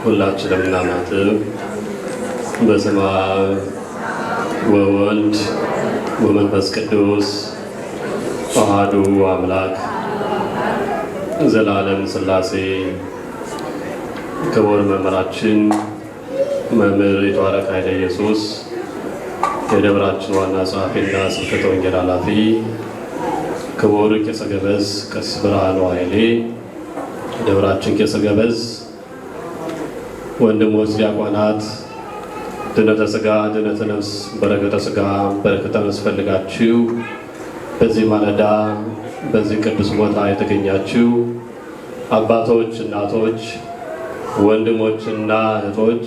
ሁላችንም እናማትብ። በስመ አብ ወወልድ ወመንፈስ ቅዱስ አሐዱ አምላክ ዘላለም ሥላሴ። ክቡር መምህራችን መምህር ይትባረክ ኃይለ ኢየሱስ የደብራችን ዋና ጸሐፊና ስብከተ ወንጌል ኃላፊ፣ ክቡር ቄሰ ገበዝ ቀሲስ ብርሃኑ ኃይሌ የደብራችን ቄሰ ገበዝ፣ ወንድሞች ዲያቆናት፣ ድነተ ሥጋ ድነተ ነፍስ በረከተ ሥጋ በረከተ ነፍስ ፈልጋችሁ በዚህ ማለዳ በዚህ ቅዱስ ቦታ የተገኛችሁ አባቶች፣ እናቶች፣ ወንድሞችና እህቶች፣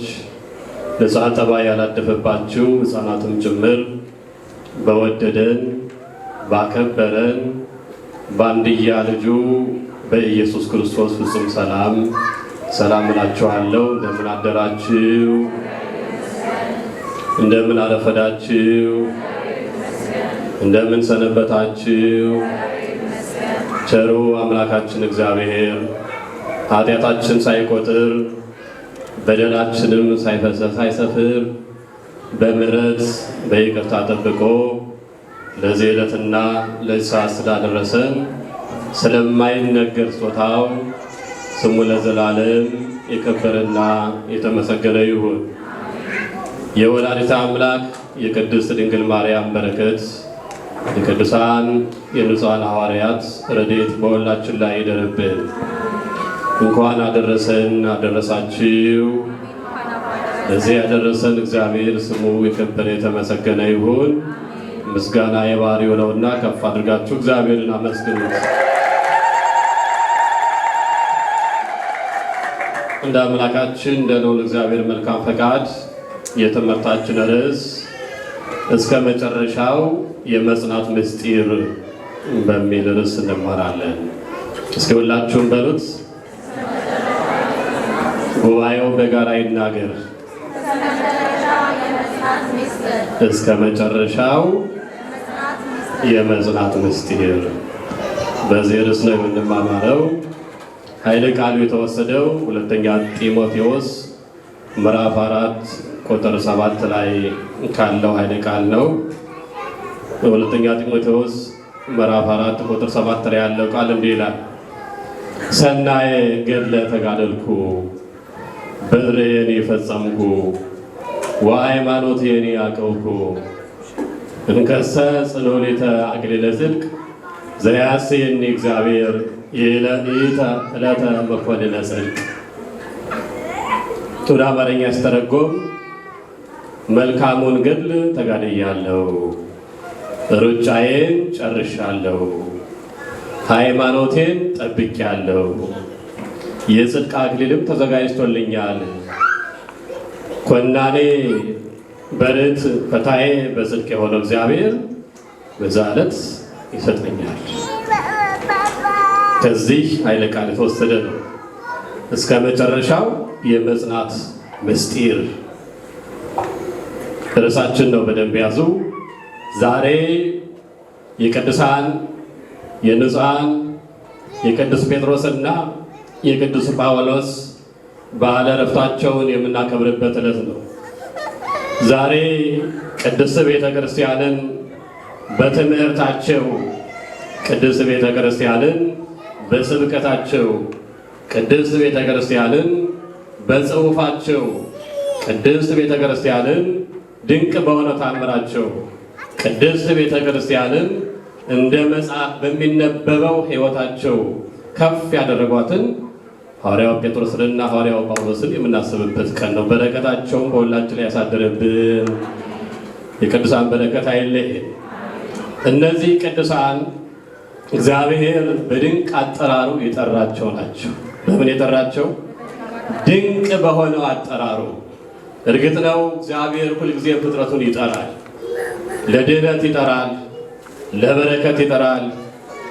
ንጹሐን ጠባይ ያላደፈባችሁ ሕፃናትም ጭምር በወደደን ባከበረን በአንድያ ልጁ በኢየሱስ ክርስቶስ ፍጹም ሰላም ሰላም እላችኋለሁ። እንደምን አደራችሁ? እንደምን አረፈዳችሁ? እንደምን ሰነበታችሁ? ቸሩ አምላካችን እግዚአብሔር ኃጢአታችን ሳይቆጥር በደላችንም ሳይሰፍር በምሕረት በይቅርታ ጠብቆ ለዚህ ዕለትና ለዚህ ሰዓት ስላደረሰን ስለማይነገር ስጦታው ስሙ ለዘላለም የከበረና የተመሰገነ ይሁን። የወላዲተ አምላክ የቅድስት ድንግል ማርያም በረከት፣ የቅዱሳን የንጹሐን ሐዋርያት ረድኤት በሁላችን ላይ ይደርብን። እንኳን አደረሰን አደረሳችሁ። ለዚህ ያደረሰን እግዚአብሔር ስሙ የከበረ የተመሰገነ ይሁን። ምስጋና የባህሪው ነውና ከፍ አድርጋችሁ እግዚአብሔርን አመስግኑት። እንደ አምላካችን እንደ ልዑል እግዚአብሔር መልካም ፈቃድ የትምህርታችን ርዕስ እስከ መጨረሻው የመጽናት ምስጢር በሚል ርዕስ እንማራለን። እስኪ ሁላችሁም በሉት። ጉባኤው በጋራ ይናገር። እስከ መጨረሻው የመጽናት ምስጢር። በዚህ ርዕስ ነው የምንማማረው። ኃይለ ቃሉ የተወሰደው ሁለተኛ ጢሞቴዎስ ምዕራፍ 4 ቁጥር 7 ላይ ካለው ኃይለ ቃል ነው። ሁለተኛ ጢሞቴዎስ ምዕራፍ 4 ቁጥር 7 ላይ ያለው ቃል እንዲህ ይላል፣ ሰናየ ገድለ ተጋደልኩ በድሬን የፈጸምኩ ወሃይማኖቴን ያቀውኩ እንከሰ ጽኖሊተ አክሊለ ጽድቅ ዘያስየኒ እግዚአብሔር ዕለተ መኮንነ ጽድቅ። ወደ አማርኛ ሲተረጎም መልካሙን ገድል ተጋድያለሁ፣ ሩጫዬን ጨርሻለሁ፣ ሃይማኖቴን ጠብቄያለሁ፣ የጽድቅ አክሊልም ተዘጋጅቶልኛል። ኮናኔ በርት ፈታዬ በጽድቅ የሆነው እግዚአብሔር በዛ ዕለት ይሰጠኛል። ከዚህ ኃይለ ቃል የተወሰደ ነው። እስከ መጨረሻው የመጽናት ምስጢር ርዕሳችን ነው። በደንብ ያዙ። ዛሬ የቅዱሳን የንጹሐን የቅዱስ ጴጥሮስና የቅዱስ ጳውሎስ በዓለ ዕረፍታቸውን የምናከብርበት ዕለት ነው። ዛሬ ቅድስት ቤተ ክርስቲያንን በትምህርታቸው፣ ቅድስት ቤተ ክርስቲያንን በስብከታቸው፣ ቅድስት ቤተ ክርስቲያንን በጽሑፋቸው፣ ቅድስት ቤተ ክርስቲያንን ድንቅ በሆነ ታምራቸው፣ ቅድስት ቤተ ክርስቲያንን እንደ መጽሐፍ በሚነበበው ሕይወታቸው ከፍ ያደረጓትን ሐዋርያው ጴጥሮስንና ሐዋርያው ጳውሎስን የምናስብበት ቀን ነው። በረከታቸውን በሁላችን ላይ ያሳድርብን። የቅዱሳን በረከት አይለየን። እነዚህ ቅዱሳን እግዚአብሔር በድንቅ አጠራሩ የጠራቸው ናቸው። በምን የጠራቸው? ድንቅ በሆነው አጠራሩ። እርግጥ ነው እግዚአብሔር ሁልጊዜ ፍጥረቱን ይጠራል። ለድኅነት ይጠራል፣ ለበረከት ይጠራል፣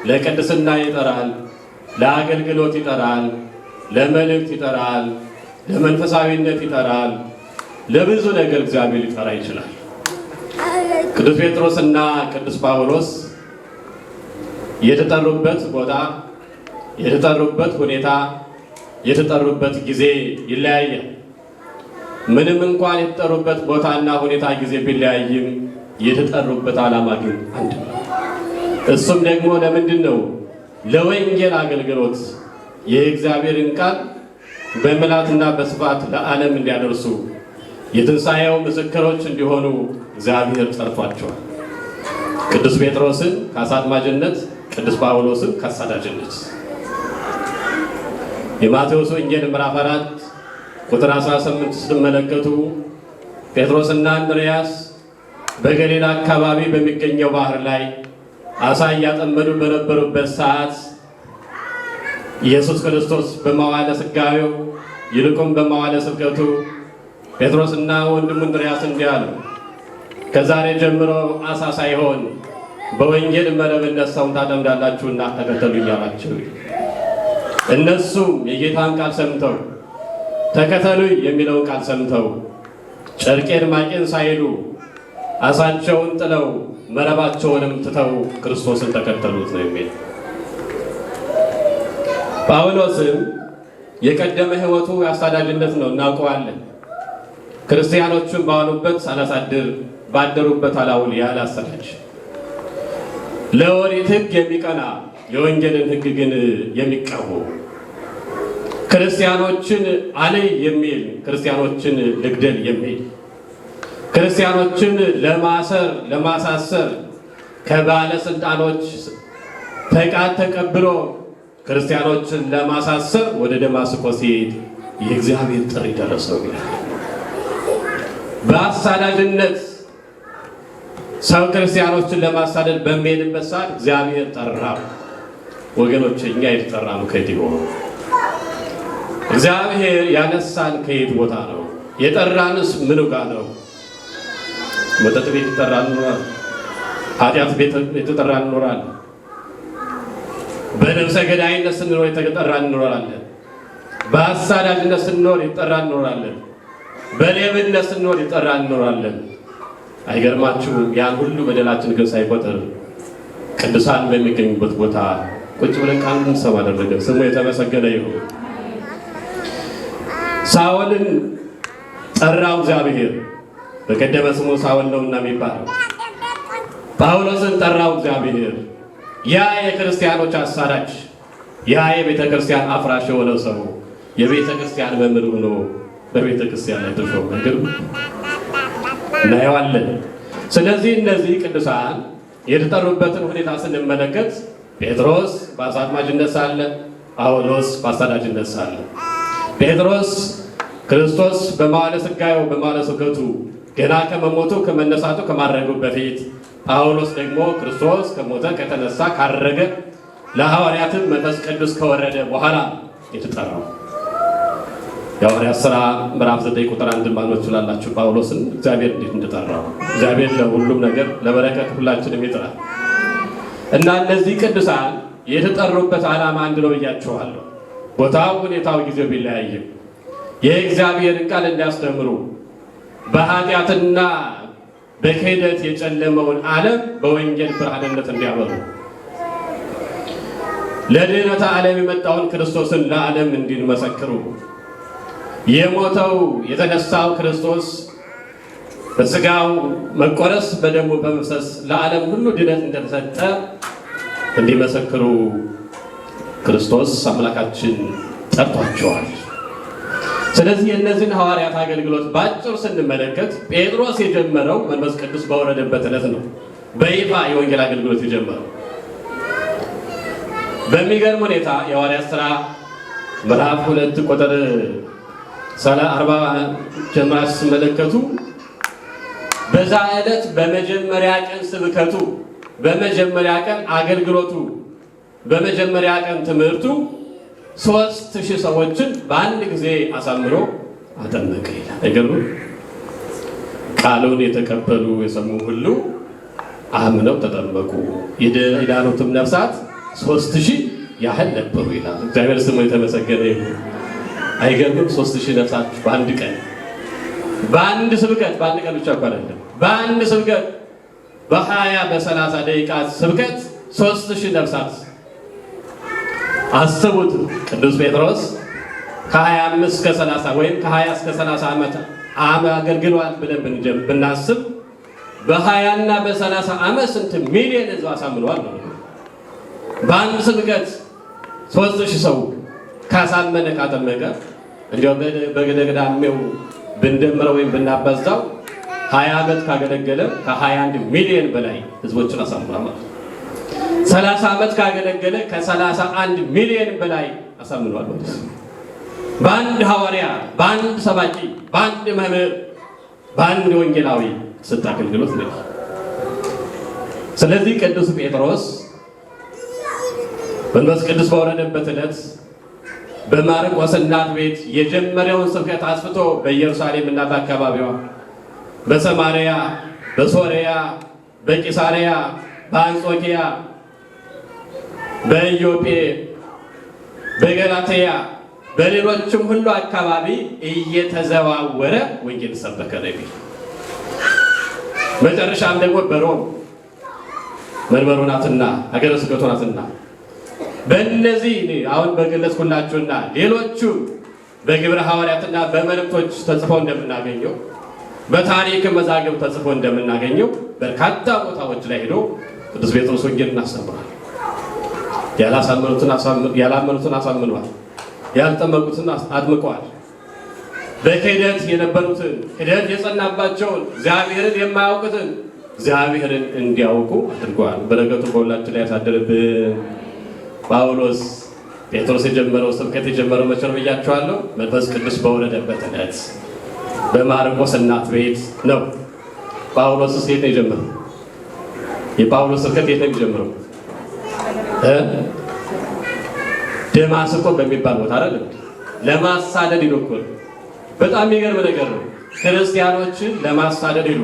ለቅድስና ይጠራል፣ ለአገልግሎት ይጠራል፣ ለመልእክት ይጠራል፣ ለመንፈሳዊነት ይጠራል። ለብዙ ነገር እግዚአብሔር ሊጠራ ይችላል። ቅዱስ ጴጥሮስና ቅዱስ ጳውሎስ የተጠሩበት ቦታ የተጠሩበት ሁኔታ የተጠሩበት ጊዜ ይለያያል። ምንም እንኳን የተጠሩበት ቦታና ሁኔታ ጊዜ ቢለያይም የተጠሩበት ዓላማ ግን አንድ ነው። እሱም ደግሞ ለምንድን ነው? ለወንጌል አገልግሎት የእግዚአብሔርን ቃል በመላትና በስፋት ለዓለም እንዲያደርሱ የትንሣኤው ምስክሮች እንዲሆኑ እግዚአብሔር ጠርቷቸዋል። ቅዱስ ጴጥሮስን ከአሳጥማጅነት፣ ቅዱስ ጳውሎስን ከአሳዳጅነት። የማቴዎስ ወንጌል ምዕራፍ 4 ቁጥር 18 ስትመለከቱ ጴጥሮስና እንድርያስ በገሊላ አካባቢ በሚገኘው ባህር ላይ አሳ እያጠመዱ በነበሩበት ሰዓት ኢየሱስ ክርስቶስ በመዋዕለ ሥጋዌው ይልቁም በመዋዕለ ስብከቱ ጴጥሮስና ወንድሙ እንድርያስ እንዲህ አሉ፣ ከዛሬ ጀምሮ አሳ ሳይሆን በወንጌል መረብነት ሰውን ታጠምዳላችሁና ተከተሉኝ አላቸው። እነሱም የጌታን ቃል ሰምተው ተከተሉኝ የሚለውን ቃል ሰምተው ጨርቄን ማቄን ሳይሉ አሳቸውን ጥለው መረባቸውንም ትተው ክርስቶስን ተከተሉት ነው የሚል። ጳውሎስም የቀደመ ሕይወቱ አሳዳጅነት ነው እናውቀዋለን። ክርስቲያኖቹን ባሉበት ሳላሳድር ባደሩበት አላውል ያለ አሳዳጅ፣ ለኦሪት ሕግ የሚቀና የወንጌልን ሕግ ግን የሚቃወም ክርስቲያኖችን አለይ የሚል ክርስቲያኖችን ልግደል የሚል ክርስቲያኖችን ለማሰር ለማሳሰር ከባለስልጣኖች ፈቃድ ተቀብሎ ክርስቲያኖችን ለማሳሰር ወደ ደማስቆ ሲሄድ የእግዚአብሔር ጥሪ ደረሰው ይላል። በአሳዳጅነት ሰው ክርስቲያኖችን ለማሳደድ በሚሄድበት ሰዓት እግዚአብሔር ጠራው። ወገኖች እኛ የተጠራነው ከየት ይሆን? እግዚአብሔር ያነሳን ከየት ቦታ ነው? የጠራንስ ምኑ ጋር ነው? መጠጥ ቤት የተጠራን ኖራል። ኃጢአት ቤት የተጠራን ኖራል። በነፍሰ ገዳይነት ስንኖር የተጠራን እንኖራለን። በአሳዳጅነት ስንኖር የተጠራን እንኖራለን። በሌብነት ስንኖር የተጠራን እንኖራለን። አይገርማችሁም? ያን ሁሉ በደላችን ግን ሳይቆጥር ቅዱሳን በሚገኙበት ቦታ ቁጭ ብለን ቃል እንሰማ አደረገ። ስሙ የተመሰገነ ይሁን። ሳኦልን ጠራው እግዚአብሔር። በቀደመ ስሙ ሳኦል ነውና የሚባለው። ጳውሎስን ጠራው እግዚአብሔር። ያ የክርስቲያኖች አሳዳጅ፣ ያ የቤተ ክርስቲያን አፍራሽ የሆነው ሰው የቤተ ክርስቲያን መምህር ሆኖ በቤተ ክርስቲያን ላይ ተሾመ። ግን እናየዋለን። ስለዚህ እነዚህ ቅዱሳን የተጠሩበትን ሁኔታ ስንመለከት ጴጥሮስ በአሳ አጥማጅነት ሳለ፣ ጳውሎስ በአሳዳጅነት ሳለ፣ ጴጥሮስ ክርስቶስ በመዋዕለ ሥጋዌው በመዋዕለ ስብከቱ ገና ከመሞቱ ከመነሳቱ ከማረጉ በፊት፣ ጳውሎስ ደግሞ ክርስቶስ ከሞተ ከተነሳ ካረገ ለሐዋርያትም መንፈስ ቅዱስ ከወረደ በኋላ የተጠራው። የሐዋርያት ሥራ ምዕራፍ 9 ቁጥር 1 ማንበብ ትችላላችሁ። ጳውሎስን እግዚአብሔር እንዴት እንደጠራው። እግዚአብሔር ለሁሉም ነገር ለበረከት ሁላችንም ይጥራል እና እነዚህ ቅዱሳን የተጠሩበት ዓላማ አንድ ነው ብያችኋለሁ። ቦታው፣ ሁኔታው፣ ጊዜው ቢለያይም የእግዚአብሔርን ቃል እንዲያስተምሩ በኃጢአትና በክህደት የጨለመውን ዓለም በወንጌል ብርሃንነት እንዲያበሩ ለድኅነተ ዓለም የመጣውን ክርስቶስን ለዓለም እንዲመሰክሩ የሞተው የተነሳው ክርስቶስ በሥጋው መቆረስ በደሙ በመፍሰስ ለዓለም ሁሉ ድነት እንደተሰጠ እንዲመሰክሩ ክርስቶስ አምላካችን ጠርቷቸዋል። ስለዚህ የእነዚህን ሐዋርያት አገልግሎት ባጭር ስንመለከት ጴጥሮስ የጀመረው መንፈስ ቅዱስ በወረደበት ዕለት ነው በይፋ የወንጌል አገልግሎት የጀመረው። በሚገርም ሁኔታ የሐዋርያት ሥራ ምዕራፍ 2 ቁጥር 40 ጀምራችሁ ስትመለከቱ በዛ ዕለት በመጀመሪያ ቀን ስብከቱ፣ በመጀመሪያ ቀን አገልግሎቱ፣ በመጀመሪያ ቀን ትምህርቱ 3000 ሰዎችን በአንድ ጊዜ አሳምሮ አጠመቀ ይላል። አይገርምም? ቃሉን የተቀበሉ የሰሙ ሁሉ አምነው ተጠመቁ። የዳኑትም ነፍሳት 3000 ያህል ነበሩ ይላል። እግዚአብሔር ስሙ የተመሰገነ ይሁን። አይገርምም? 3000 ነፍሳት በአንድ ቀን፣ በአንድ ስብከት፣ በአንድ ቀን ብቻ እኮ አይደለም፣ በአንድ ስብከት በ20 በ30 ደቂቃ ስብከት 3000 ነፍሳት። አስቡት። ቅዱስ ጴጥሮስ ከ25 እስከ 30 ወይም ከ20 እስከ 30 ዓመት አገልግሏል ብለን ብናስብ በ20 እና በ30 ዓመት ስንት ሚሊዮን ሕዝብ አሳምኗል ነው። በአንድ ስብከት 3000 ሰው ካሳመነ ካጠመቀ እንዲያው በገደግዳሜው ብንደምረው ወይም ብናባዛው 20 ዓመት ካገለገለ ከ21 ሚሊዮን በላይ ሕዝቦችን አሳምኗል ማለት ነው። 30 ዓመት ካገለገለ ከ31 ሚሊዮን በላይ አሳምኗል ማለት ነው። በአንድ ሐዋርያ፣ በአንድ ሰባኪ፣ በአንድ መምህር፣ በአንድ ወንጌላዊ ስጥ አገልግሎት ነው። ስለዚህ ቅዱስ ጴጥሮስ መንፈስ ቅዱስ በወረደበት ዕለት በማርቆስ እናት ቤት የጀመረውን ስብከት አስፍቶ በኢየሩሳሌም እና በአካባቢዋ፣ በሰማርያ፣ በሶርያ፣ በቂሳርያ፣ በአንጾኪያ፣ በኢዮጴ፣ በገላትያ፣ በሌሎችም ሁሉ አካባቢ እየተዘዋወረ ወንጌል ሰበከ ነው። መጨረሻም ደግሞ በሮም መንበሩ ናትና ሀገረ ስብከቱ ናትና በእነዚህ አሁን በገለጽኩላችሁና ሌሎቹ በግብረ ሐዋርያትና በመልእክቶች ተጽፈው እንደምናገኘው በታሪክ መዛግብት ተጽፎ እንደምናገኘው በርካታ ቦታዎች ላይ ሄዶ ቅዱስ ጴጥሮስ ወንጌልን አስተምሯል። ያላመኑትን አሳምኗል። ያልጠመቁትን አጥምቀዋል። በክህደት የነበሩትን ክህደት የጸናባቸውን እግዚአብሔርን የማያውቁትን እግዚአብሔርን እንዲያውቁ አድርገዋል። በረከቱ በሁላችን ላይ ያሳድርብን። ጳውሎስ ጴጥሮስ የጀመረው ስብከት የጀመረው መቼ ነው ብያቸዋለሁ? መንፈስ ቅዱስ በወረደበት ዕለት በማርቆስ እናት ቤት ነው። ጳውሎስ የት ነው የጀመረው? የጳውሎስ ስብከት የት ነው የጀመረው? ደማስቆ በሚባል ቦታ አይደል? ለማሳደድ ይልኩል። በጣም የሚገርም ነገር ነው። ክርስቲያኖችን ለማሳደድ ይሉ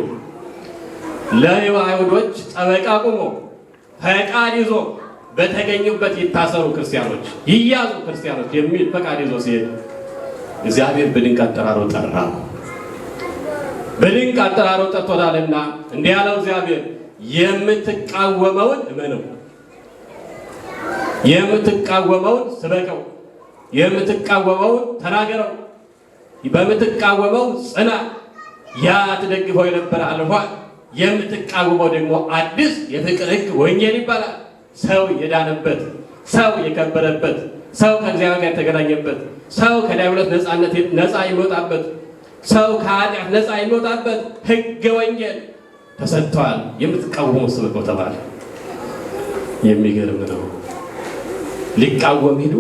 ለአይሁዶች ጠበቃ ቆሞ ፈቃድ ይዞ በተገኙበት ይታሰሩ ክርስቲያኖች፣ ይያዙ ክርስቲያኖች የሚል ፈቃድ ይዞ ሲሄድ እግዚአብሔር በድንቅ አጠራሮ ጠራው። በድንቅ አጠራሮ ጠርቶታልና እንዲህ ያለው እግዚአብሔር የምትቃወመውን እመነው፣ የምትቃወመውን ስበከው፣ የምትቃወመውን ተናገረው፣ በምትቃወመው ጽና። ያ ትደግፈው የነበረ አልፏል። የምትቃወመው ደግሞ አዲስ የፍቅር ሕግ ወንጌል ይባላል። ሰው የዳነበት፣ ሰው የከበረበት፣ ሰው ከእግዚአብሔር ጋር የተገናኘበት፣ ሰው ከዲያብሎስ ነፃነት ነፃ የሚወጣበት፣ ሰው ከኃጢአት ነፃ የሚወጣበት ሕገ ወንጌል ተሰጥቷል። የምትቃወመው ስበከው ተባለ። የሚገርም ነው። ሊቃወም ሄዱ።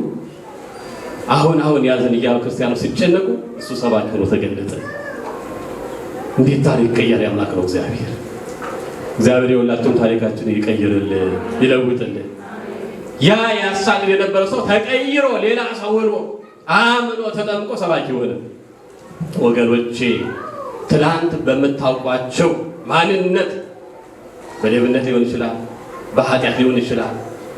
አሁን ያዘን እያሉ ክርስቲያኖች ሲጨነቁ እሱ ሰባኪ ሆኖ ተገለጠ። እንዴት ታሪክ ቀያሪ አምላክ ነው እግዚአብሔር። እግዚአብሔር የሁላችሁም ታሪካችንን ይቀይርልን፣ ይለውጥልን። ያ ያሳድድ የነበረ ሰው ተቀይሮ ሌላ ሰው ሆኖ አምኖ ተጠምቆ ሰባኪ ሆነ። ወገኖቼ ትላንት በምታውቋቸው ማንነት በሌብነት ሊሆን ይችላል፣ በኃጢአት ሊሆን ይችላል፣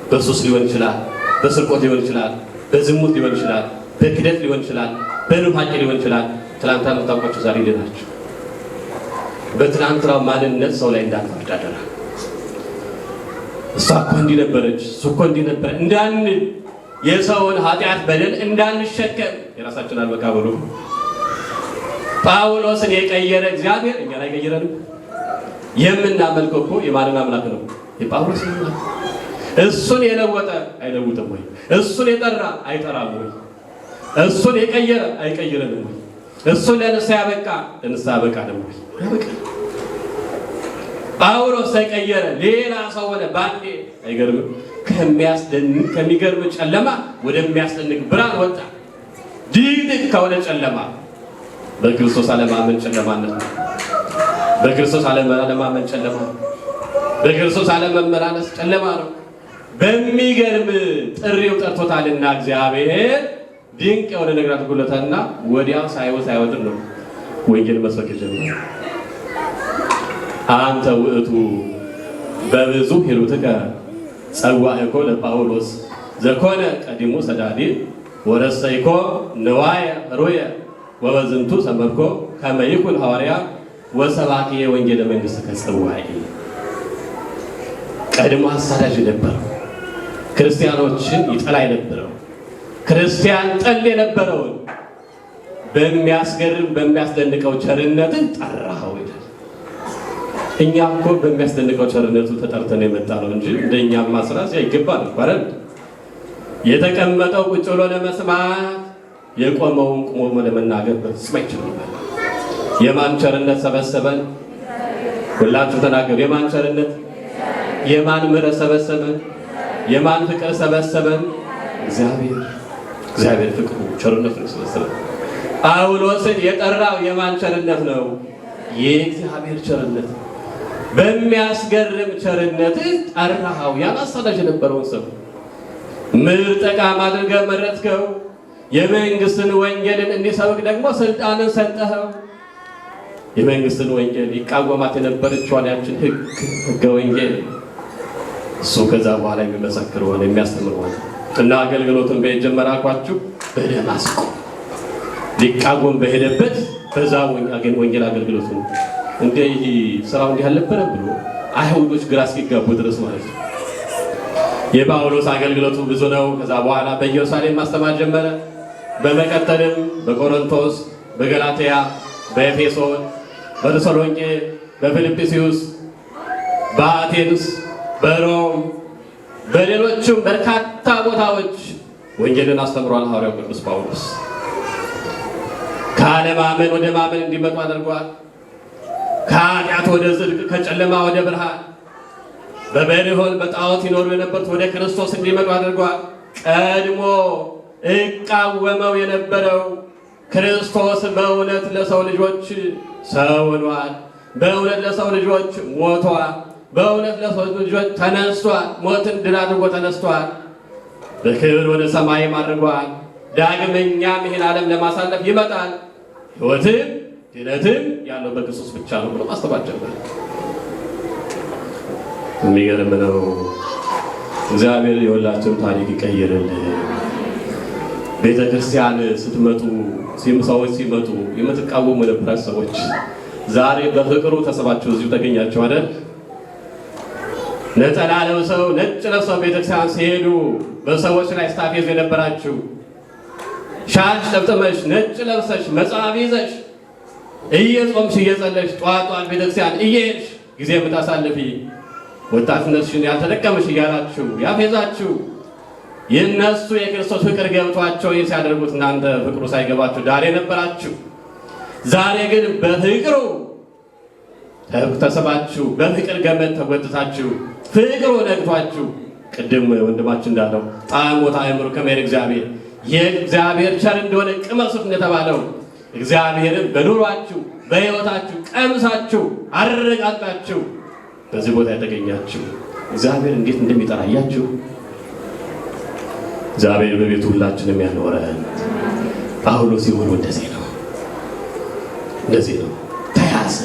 በሱስ ሊሆን ይችላል፣ በስርቆት ሊሆን ይችላል፣ በዝሙት ሊሆን ይችላል፣ በክደት ሊሆን ይችላል፣ በኑፋቄ ሊሆን ይችላል። ትላንት የምታውቋቸው ዛሬ ናቸው። በትናንትናው ማንነት ሰው ላይ እንዳትወርድ አደራ። እሷ እኮ እንዲህ ነበረች፣ እሱ እኮ እንዲህ ነበር እንዳንል፣ የሰውን ኃጢአት በደል እንዳንሸከም የራሳችን አልበቃ ብሎ ጳውሎስን የቀየረ እግዚአብሔር እኛን አይቀይረንም። የምናመልከው እኮ የማንን አምላክ ነው? የጳውሎስ አምላክ። እሱን የለወጠ አይለውጥም ወይ? እሱን የጠራ አይጠራም ወይ? እሱን የቀየረ አይቀይረንም ወይ? እሱን ለንስሐ ያበቃ ለንስሐ ያበቃ ደግሞ ያበቃ። ጳውሎስ ተቀየረ፣ ሌላ ሰው ሆነ ባንዴ። አይገርምም? ከሚገርም ጨለማ ወደሚያስደንቅ ብርሃን ወጣ። ድቅድቅ ከሆነ ጨለማ በክርስቶስ አለማመን ጨለማነት ነው። በክርስቶስ አለማመን ጨለማ ነው። በክርስቶስ አለመመላለስ ጨለማ ነው። በሚገርም ጥሪው ጠርቶታልና እግዚአብሔር ድንቅ የሆነ ነገር አድርጎለታልና ወዲያው ሳይወድር ነው ወንጌል መስበክ ጀመረ። አንተ ውእቱ በብዙ ሂሩትከ ጸዋዕኮ ለጳውሎስ ዘኮነ ቀዲሙ ሰዳዲ ወረሰይኮ ንዋየ ሩየ ወበዝንቱ ሰመርኮ ከመ ይኩን ሐዋርያ ወሰባኪ ወንጌል መንግሥት ከጸዋዒ። ቀድሞ አሳዳጅ ነበረው። ክርስቲያኖችን ይጠላ የነበረው ክርስቲያን ጠል የነበረውን በሚያስገርም በሚያስደንቀው ቸርነትህ ጠራኸው ይላል። እኛ እኮ በሚያስደንቀው ቸርነቱ ተጠርተን የመጣ ነው እንጂ እንደኛም ማስራት አይገባል እኮ አይደል? የተቀመጠው ቁጭ ብሎ ለመስማት የቆመውን ቆሞ ለመናገር በፍጹም አይችልም። የማን ቸርነት ሰበሰበን? ሁላችሁ ተናገሩ። የማን ቸርነት? የማን ምሕረት ሰበሰበን? የማን ፍቅር ሰበሰበን? እግዚአብሔር ፍቅሩ ቸርነቱን ሰበሰበን። ጳውሎስን የጠራው የማን ቸርነት ነው? የእግዚአብሔር ቸርነት። በሚያስገርም ቸርነት ጠራኸው። ያን አሳዳጅ የነበረውን ሰው ምርጥ ዕቃም አድርገህ መረጥከው። የመንግስትን ወንጌልን እንዲሰብክ ደግሞ ስልጣንን ሰጠኸው። የመንግስትን ወንጌል ይቃወማት የነበረችዋን ያችን ሕገ ወንጌል እሱ ከዛ በኋላ የሚመሰክር ሆነ፣ የሚያስተምር ሆነ እና አገልግሎቱን በጀመረ አልኳችሁ በደማስቆ ሊቃወም በሄደበት በዛ ወንጌል አገልግሎቱ እንደ ይሄ ስራው እንዲህ አልነበረም ብሎ አይሁዶች ግራ እስኪጋቡ ድረስ ማለት ነው። የጳውሎስ አገልግሎቱ ብዙ ነው። ከዛ በኋላ በኢየሩሳሌም ማስተማር ጀመረ። በመቀጠልም በቆሮንቶስ፣ በገላትያ፣ በኤፌሶን፣ በተሰሎንቄ፣ በፊልጵስዩስ፣ በአቴንስ፣ በሮም፣ በሌሎችም በርካታ ቦታዎች ወንጌልን አስተምሯል ሐዋርያው ቅዱስ ጳውሎስ። ከአለማመን ወደ ማመን እንዲመጡ አድርጓል። ከኃጢአት ወደ ጽድቅ፣ ከጨለማ ወደ ብርሃን፣ በበልሆን በጣዖት ይኖሩ የነበሩት ወደ ክርስቶስ እንዲመጡ አድርጓል። ቀድሞ እቃወመው የነበረው ክርስቶስ በእውነት ለሰው ልጆች ሰው ሆኗል። በእውነት ለሰው ልጆች ሞቷል። በእውነት ለሰው ልጆች ተነስቷል። ሞትን ድል አድርጎ ተነስቷል። በክብር ወደ ሰማይም አድርጓል። ዳግመኛም ይህን ዓለም ለማሳለፍ ይመጣል። ሕይወትም ድነትም ያለው በክርስቶስ ብቻ ነው ብሎ ማስተማር ጀመረ። የሚገርም ነው። እግዚአብሔር የሁላችንም ታሪክ ይቀይርልን። ቤተ ክርስቲያን ስትመጡ ሰዎች ሲመጡ የምትቃወሙ የነበራችሁ ሰዎች ዛሬ በፍቅሩ ተሰባችሁ እዚሁ ተገኛችሁ አይደል? ነጠላ ለብሰው ነጭ ለብሰው ቤተክርስቲያን ሲሄዱ በሰዎች ላይ ስታፌዙ የነበራችሁ ሻሽ ጠምጥመሽ ነጭ ለብሰሽ መጽሐፍ ይዘሽ እየጾምሽ እየጸለሽ ጧት ጧት ቤተክርስቲያን እየሄድሽ ጊዜ የምታሳልፊ ወጣትነትሽን ያልተጠቀምሽ እያላችሁ ያፌዛችሁ የእነሱ የክርስቶስ ፍቅር ገብቷቸው ሲያደርጉት እናንተ ፍቅሩ ሳይገባችሁ ዳር የነበራችሁ ዛሬ ግን በፍቅሩ ተሰባችሁ በፍቅር ገመድ ተጎትታችሁ ፍቅሩ ነግቷችሁ ቅድም ወንድማችን እንዳለው ጣዕሙ ታእምሩ ከመ እግዚአብሔር የእግዚአብሔር ቸር እንደሆነ ቅመሱት እንደተባለው እግዚአብሔርን በኑሯችሁ በሕይወታችሁ ቀምሳችሁ አረጋግጣችሁ በዚህ ቦታ የተገኛችሁ እግዚአብሔር እንዴት እንደሚጠራያችሁ እግዚአብሔር በቤቱ ሁላችንም ያኖረን። ጳውሎስ ሲሆን እንደዚህ ነው። ተያዘ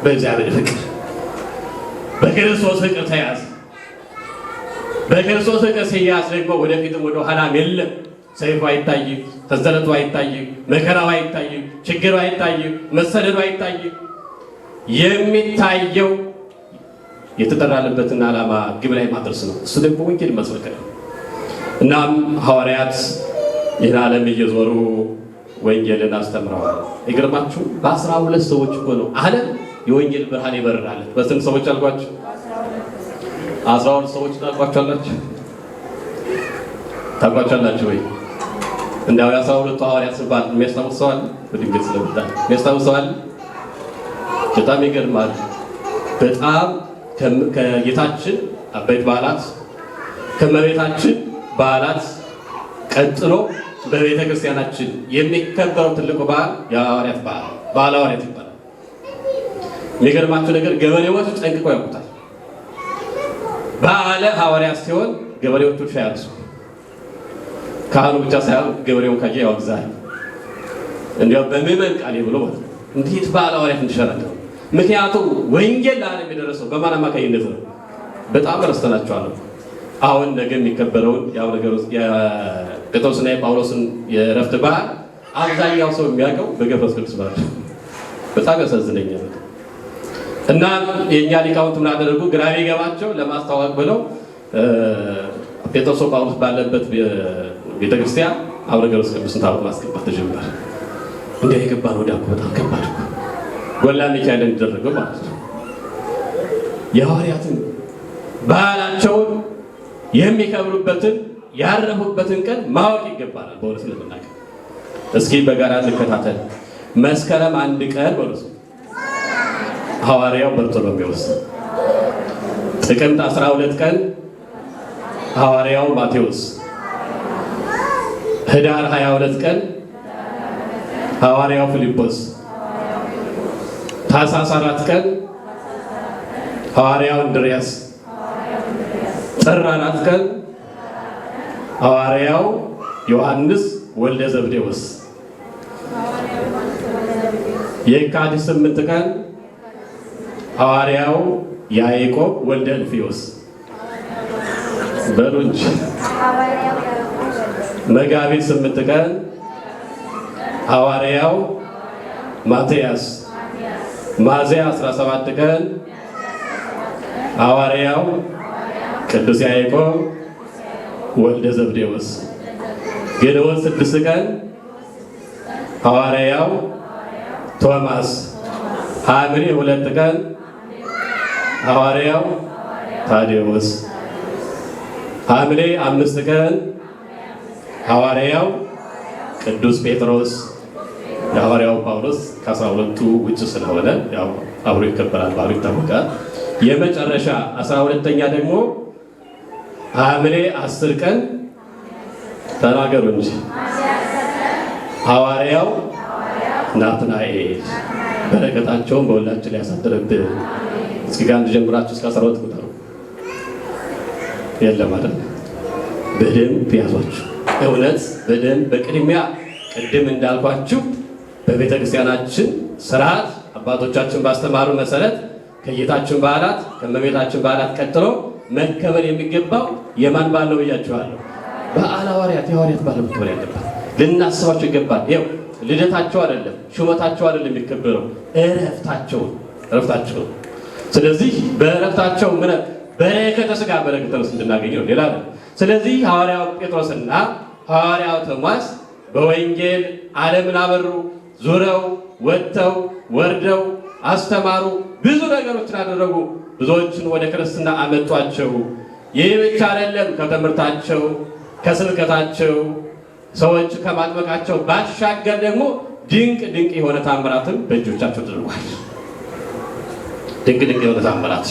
በእግዚአብሔር ፍቅር፣ በክርስቶስ ፍቅር ተያዘ። በክርስቶስ ፍቅር ሲያዝ ደግሞ ወደፊትም ወደ ኋላም የለም። ሰይፉ አይታይም፣ ተዘለቱ አይታይም፣ መከራው አይታይም፣ ችግሩ አይታይም፣ መሰደዱ አይታይም። የሚታየው የተጠራለበትን ዓላማ ግብ ላይ ማድረስ ነው። እሱ ደግሞ ወንጌል መስበክ ነው። እናም ሐዋርያት ይህን ዓለም እየዞሩ ወንጌልን አስተምረዋል። ይገርማችሁ በ12 ሰዎች እኮ ነው ዓለም የወንጌል ብርሃን ይበራለት። በስንት ሰዎች አልኳችሁ? 12 ሰዎች ታውቋቸዋላችሁ? ታውቋቸዋላችሁ ወይ? እንዳው 12 ሐዋርያት ሲባል የሚያስታውስ ሰው አለ? በድንገት ስለመጣ የሚያስታውስ ሰው አለ? በጣም ይገርማል። በጣም ከጌታችን አበይት በዓላት ከመቤታችን በዓላት ቀጥሎ በቤተ ክርስቲያናችን የሚከበረው ትልቁ በዓል የሐዋርያት በዓል በዓለ ሐዋርያት ይባላል። የሚገርማችሁ ነገር ገበሬዎች ጠንቅቀው ያውቁታል። በዓለ ሐዋርያት ሲሆን ገበሬዎቹ እርሻ ያርሱ፣ ካህኑ ብቻ ሳይሆን ገበሬውን ካየ ያወግዛል። እንዲያው በምዕመን ቃል ብሎ ማለት ነው። እንዴት በዓለ ሐዋርያት እንዲሸራለ? ምክንያቱም ወንጌል ለዓለም የደረሰው በማን አማካኝነት ነው? በጣም ረስተናቸዋለሁ። አሁን ነገ የሚከበረውን ያው ነገር የጴጥሮስና የጳውሎስን የእረፍት በዓል አብዛኛው ሰው የሚያውቀው በገብረ ቅዱስ በዓል በጣም ያሳዝነኛል። እና የእኛ ሊቃውንት ምን አደረጉ? ግራ ቢገባቸው ለማስተዋወቅ ብለው ጴጥሮስ ጳውሎስ ባለበት ቤተክርስቲያን አቡነ ገብረ ቅዱስን ታቦት ማስገባት ተጀመረ። እንደ የገባን ወዲያ እኮ በጣም ከባድ እኮ ጎላ ሚካኤል እንደደረገው ማለት ነው። የሐዋርያትን በዓላቸውን የሚከብሩበትን ያረፉበትን ቀን ማወቅ ይገባናል። በእውነት ለመናገር እስኪ በጋራ እንከታተል። መስከረም 1 ቀን በእውነት ሐዋርያው በርቶሎሜዎስ፣ ጥቅምት 12 ቀን ሐዋርያው ማቴዎስ፣ ህዳር 22 ቀን ሐዋርያው ፊልጶስ፣ ታኅሳስ 4 ቀን ሐዋርያው እንድርያስ፣ ጥር 4 ቀን ሐዋርያው ዮሐንስ ወልደ ዘብዴዎስ፣ የካቲት 8 ቀን ሐዋርያው ያዕቆብ ወልደ እልፍዮስ በሉ እንጂ። መጋቢት 8 ቀን ሐዋርያው ማትያስ፣ ሚያዝያ 17 ቀን ሐዋርያው ቅዱስ ያዕቆብ ወልደ ዘብዴዎስ፣ ግንቦት 6 ቀን ሐዋርያው ቶማስ፣ ሐምሌ 2 ቀን ሐዋርያው ታዴዎስ፣ ሐምሌ 5 ቀን ሐዋርያው ቅዱስ ጴጥሮስ። የሐዋርያው ጳውሎስ ከ12ቱ ውጭ ስለሆነ ያው አብሮ ይከበራል፣ ባሉ ይታወቃል። የመጨረሻ 12ኛ ደግሞ ሐምሌ 10 ቀን ተናገሩ እንጂ ሐዋርያው ናትናኤል። በረከታቸውን በሁላችን ላይ ያሳድርብን። እስኪ ጋር ጀምራችሁ እስከ 12 ቁጥሩ የለም አይደል? በደንብ ያዟችሁ። እውነት በደንብ በቅድሚያ ቅድም እንዳልኳችሁ በቤተ ክርስቲያናችን ስርዓት አባቶቻችን ባስተማሩ መሰረት ከጌታችን በዓላት ከእመቤታችን በዓላት ቀጥሎ መከበር የሚገባው የማን በዓል ነው ብያችኋለሁ? በዓለ ሐዋርያት፣ የሐዋርያት በዓል መከበር ያለበት ልናስባቸው ይገባል። ይኸው ልደታቸው አይደለም ሹመታቸው አይደለም የሚከበረው እረፍታቸው። ስለዚህ በእረፍታቸው ምን በረከተ ሥጋ በረከተ ነፍስ እንድናገኝ ነው፣ ሌላ ነው። ስለዚህ ሐዋርያው ጴጥሮስና ሐዋርያው ቶማስ በወንጌል ዓለምን አበሩ፣ ዙረው ወጥተው ወርደው አስተማሩ፣ ብዙ ነገሮችን አደረጉ፣ ብዙዎችን ወደ ክርስትና አመጧቸው። ይህ ብቻ አይደለም። ከትምህርታቸው ከስብከታቸው ሰዎች ከማጥመቃቸው ባሻገር ደግሞ ድንቅ የሆነ ታምራትን በእጆቻቸው ተደርጓል። ድንቅ የሆነ ታምራት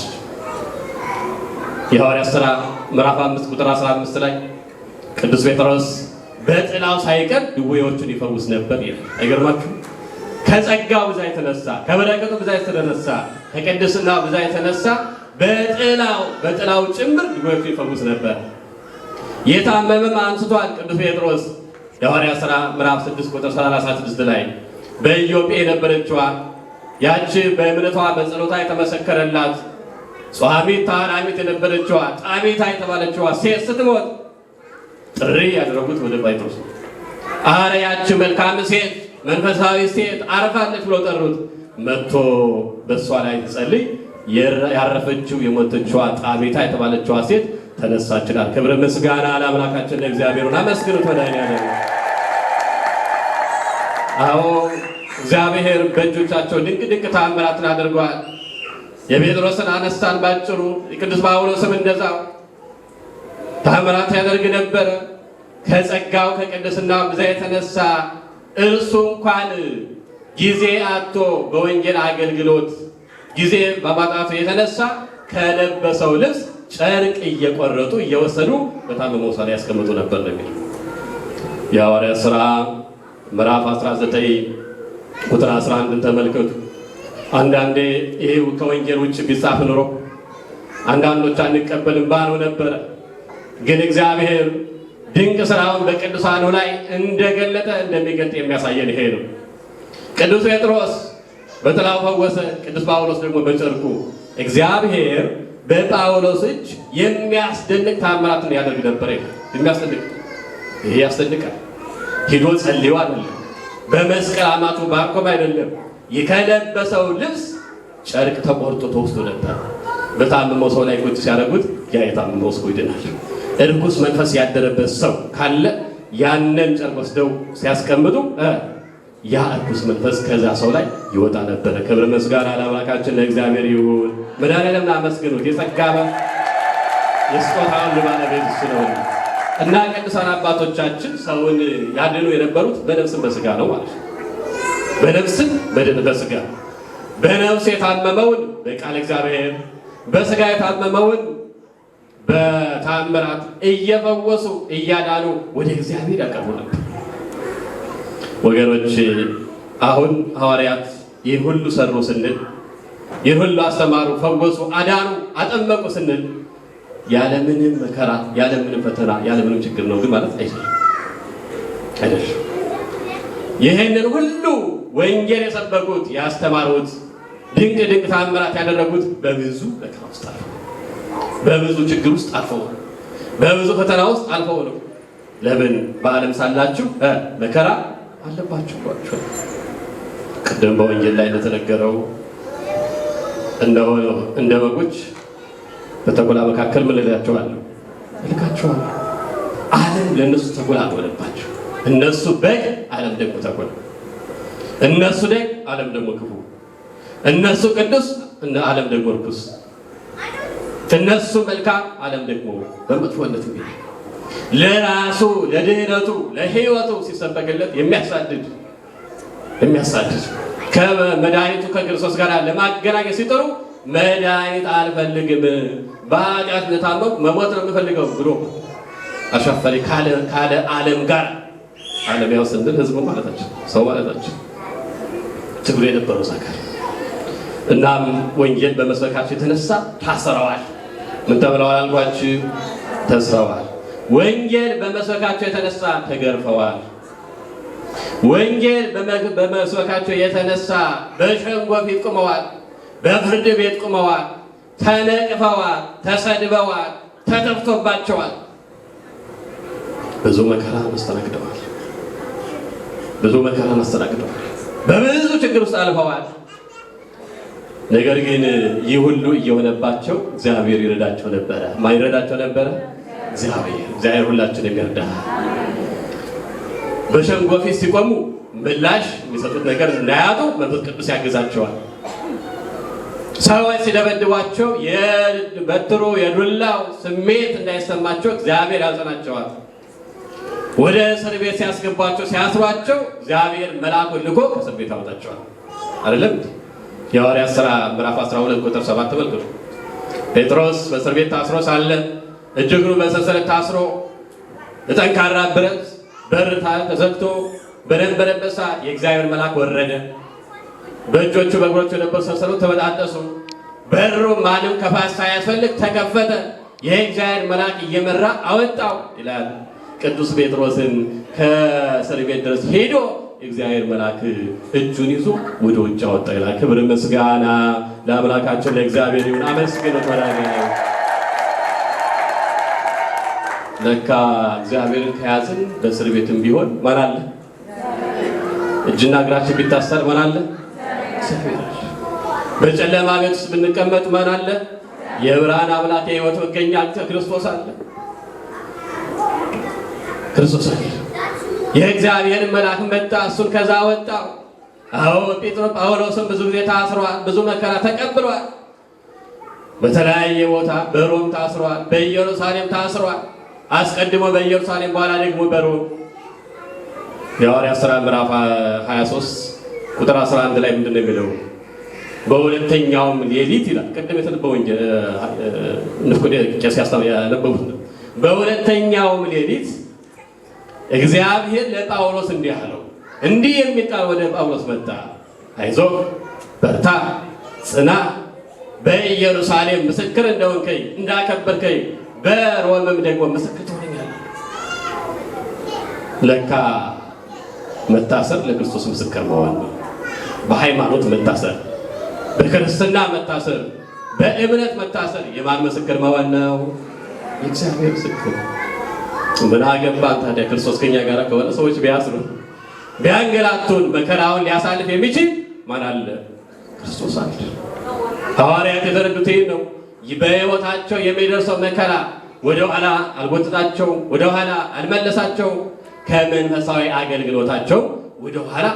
የሐዋርያት ሥራ ምዕራፍ 5 ቁጥር 15 ላይ ቅዱስ ጴጥሮስ በጥላው ሳይቀር ድውዮችን ይፈውስ ነበር ይላል። አይገርማችሁ? ከጸጋው ብዛት የተነሳ ከበረከቱ ብዛት የተነሳ ከቅድስናው ብዛት የተነሳ በጥላው ጭምር ድውዮችን ይፈውስ ነበር። የታመመም አንስቷል ቅዱስ ጴጥሮስ የሐዋርያት ሥራ ምዕራፍ 6 ቁጥር 36 ላይ በኢዮጴ የነበረችዋ ያቺ በእምነቷ በጸሎታ የተመሰከረላት ጿሚት ታራሚት የነበረችዋ ጣቢታ የተባለችዋ ሴት ስትሞት ጥሪ ያደረጉት ወደ ጴጥሮስ። አረ ያቺ መልካም ሴት መንፈሳዊ ሴት አረፋለች ብሎ ጠሩት። መጥቶ በእሷ ላይ ትጸልይ ያረፈችው የሞተችዋ ጣቢታ የተባለችዋ ሴት ተነሳችናል። ክብር ምስጋና ለአምላካችን ለእግዚአብሔርን አመስግኑት። መድኃኒዓለም አዎ እግዚአብሔር በእጆቻቸው ድንቅ ተአምራትን አድርገዋል። የጴጥሮስን አነሳን ባጭሩ። የቅዱስ ጳውሎስም እንደዛው ተአምራት ያደርግ ነበረ። ከጸጋው ከቅድስናው ብዛት የተነሳ እርሱ እንኳን ጊዜ አጥቶ በወንጌል አገልግሎት ጊዜ በማጣቱ የተነሳ ከለበሰው ልብስ ጨርቅ እየቆረጡ እየወሰዱ በታመመው ሰው ላይ ያስቀምጡ ነበር ነው የሚለው የሐዋርያት ሥራ ምዕራፍ 19 ቁጥር 11 ተመልከቱ። አንዳንዴ ይሄ ከወንጌል ውጭ ቢጻፍ ኑሮ አንዳንዶች አንቀበልም ባሉ ነበረ። ግን እግዚአብሔር ድንቅ ስራውን በቅዱሳኑ ላይ እንደገለጠ እንደሚገልጥ የሚያሳየን ይሄ ነው። ቅዱስ ጴጥሮስ በጥላው ፈወሰ፣ ቅዱስ ጳውሎስ ደግሞ በጨርቁ። እግዚአብሔር በጳውሎስ እጅ የሚያስደንቅ ታምራትን ያደርግ ነበር። ይሄ ያስደንቃል። ሂዶ ጸልዮ አይደለም፣ በመስቀል አማቱ ባርኮም አይደለም፣ ከለበሰው ልብስ ጨርቅ ተቆርጦ ተወስዶ ነበር። በታመመው ሰው ላይ ቁጭ ሲያደርጉት ያ የታመመው ሰው ይድናል። እርኩስ መንፈስ ያደረበት ሰው ካለ ያንን ጨርቅ ወስደው ሲያስቀምጡ ያ እርኩስ መንፈስ ከዛ ሰው ላይ ይወጣ ነበረ። ክብር ምስጋና ለአምላካችን ለእግዚአብሔር ይሁን። መድኃኔዓለምን አመስግኑት። የጸጋ የስጦታ ሁሉ ባለቤት እሱ ነው እና ቅዱሳን አባቶቻችን ሰውን ያድኑ የነበሩት በነፍስም በስጋ ነው ማለት ነው። በነፍስም በስጋ በነፍስ የታመመውን በቃል እግዚአብሔር፣ በስጋ የታመመውን በታምራት እየፈወሱ እያዳኑ ወደ እግዚአብሔር ያቀርቡ ነበር። ወገኖች አሁን ሐዋርያት ይህን ሁሉ ሰሩ ስንል፣ ይህን ሁሉ አስተማሩ፣ ፈወሱ፣ አዳኑ፣ አጠመቁ ስንል ያለምንም መከራ ያለምንም ፈተና ያለምንም ችግር ነው ግን ማለት አይደለም። ይህንን ሁሉ ወንጌል የሰበኩት ያስተማሩት ድንቅ ድንቅ ታምራት ያደረጉት በብዙ መከራ ውስጥ አልፈው፣ በብዙ ችግር ውስጥ አልፈው፣ በብዙ ፈተና ውስጥ አልፈው ነው። ለምን በዓለም ሳላችሁ መከራ አለባችሁ ብሏቸው። ቅድም በወንጌል ላይ እንደተነገረው እንደ በጎች በተኩላ መካከል ምን እላቸዋለሁ? እልካቸዋለሁ። ዓለም ለእነሱ ተኩላ ሆነባቸው። እነሱ በግ፣ ዓለም ደግሞ ተኩላ። እነሱ ደግ፣ ዓለም ደግሞ ክፉ። እነሱ ቅዱስ፣ ዓለም ደግሞ ርኩስ። እነሱ መልካም፣ ዓለም ደግሞ በመጥፎነት ነው። ለራሱ ለድህነቱ ለሕይወቱ ሲሰበክለት የሚያሳድድ ከመድኃኒቱ ከክርስቶስ ጋር ለማገናኘት ሲጥሩ መድኃኒት አልፈልግም በኃጢአት ለታመምኩ መሞት ነው የምፈልገው ብሎ አሻፈሪ ካለ ዓለም ጋር ዓለም ያው ስንል ህዝቡ ማለታችን ሰው ማለታችን ትግሉ የነበሩ ዛካር እናም ወንጌል በመስበካቸው የተነሳ ታስረዋል። ምን ተብለዋል አልኳችሁ? ተስረዋል። ወንጌል በመስበካቸው የተነሳ ተገርፈዋል። ወንጌል በመስበካቸው የተነሳ በሸንጎ ፊት ቆመዋል። በፍርድ ቤት ቆመዋል። ተነቅፈዋል፣ ተሰድበዋል፣ ተተፍቶባቸዋል። ብዙ መከራ አስተናግደዋል። በብዙ ችግር ውስጥ አልፈዋል። ነገር ግን ይህ ሁሉ እየሆነባቸው እግዚአብሔር ይረዳቸው ነበረ። ማን ይረዳቸው ነበረ? እግዚአብሔር ሁላችንም ይርዳል። በሸንጎ ፊት ሲቆሙ ምላሽ የሚሰጡት ነገር እንዳያጡ መንፈስ ቅዱስ ያግዛቸዋል። ሰዎች ሲደበድቧቸው የበትሩ የዱላው ስሜት እንዳይሰማቸው እግዚአብሔር ያጸናቸዋል። ወደ እስር ቤት ሲያስገቧቸው ሲያስሯቸው እግዚአብሔር መልአኩን ልኮ ከእስር ቤት ያወጣቸዋል። አይደለም? የሐዋርያት ሥራ ምዕራፍ 12 ቁጥር 7 ተመልከቱ። ጴጥሮስ በእስር ቤት ታስሮ ሳለ እጅግሩ በሰንሰለት ታስሮ በጠንካራ ብረት በር ተዘግቶ በነበረበት ሰዓት የእግዚአብሔር መልአክ ወረደ። በእጆቹ በእግሮቹ የነበሩ ሰንሰለቶች ተበጣጠሱ። በሩ ማንም ከፋት ሳያስፈልግ ተከፈተ። የእግዚአብሔር መልአክ እየመራ አወጣው ይላል። ቅዱስ ጴጥሮስን ከእስር ቤት ድረስ ሄዶ የእግዚአብሔር መልአክ እጁን ይዞ ወደ ውጭ አወጣ ይላል። ክብር ምስጋና ለአምላካችን ለእግዚአብሔር ይሁን። አመስግኑት። ለካ እግዚአብሔርን ከያዝን በእስር ቤትም ቢሆን ማን አለ? እጅና እግራችን ቢታሰር ማን አለ? በጨለማ ቤት ውስጥ ብንቀመጥ ማን አለ? የብርሃን አምላክ የሕይወት መገኛ ክርስቶስ አለ። ክርስቶስ አለ። የእግዚአብሔር መልአክ መጣ፣ እሱን ከዛ ወጣው። አዎ ጳውሎስም ብዙ ጊዜ ታስሯል፣ ብዙ መከራ ተቀብሏል። በተለያየ ቦታ በሮም ታስሯል፣ በኢየሩሳሌም ታስሯል። አስቀድሞ በኢየሩሳሌም በኋላ ደግሞ በሮም። የሐዋርያት ሥራ ምዕራፍ 23 ቁጥር 11 ላይ ምንድን ነው የሚለው? በሁለተኛውም ሌሊት ይላል። ቅድም የተነበበው ንፍቁ ቄስ ያነበቡት ነው። በሁለተኛውም ሌሊት እግዚአብሔር ለጳውሎስ እንዲህ አለው። እንዲህ የሚል ቃል ወደ ጳውሎስ መጣ። አይዞህ፣ በርታ፣ ጽና፣ በኢየሩሳሌም ምስክር እንደሆንከኝ እንዳከበርከኝ በሮምም ደግሞ ምስክር ትሆነኛለህ። ለካ መታሰር ለክርስቶስ ምስክር መሆን ነው። በሃይማኖት መታሰር፣ በክርስትና መታሰር፣ በእምነት መታሰር የማን ምስክር መሆን ነው? የእግዚአብሔር ምስክር። ምን አገባን ታዲያ? ክርስቶስ ከኛ ጋር ከሆነ ሰዎች ቢያስሩ ቢያንገላቱን መከራውን ሊያሳልፍ የሚችል ማን አለ? ክርስቶስ አለ። ሐዋርያት የተረዱት ይህን ነው። በሕይወታቸው የሚደርሰው መከራ ወደ ኋላ አልጎተታቸውም፣ ወደ ኋላ አልመለሳቸውም። ከመንፈሳዊ አገልግሎታቸው ወደ ኋላ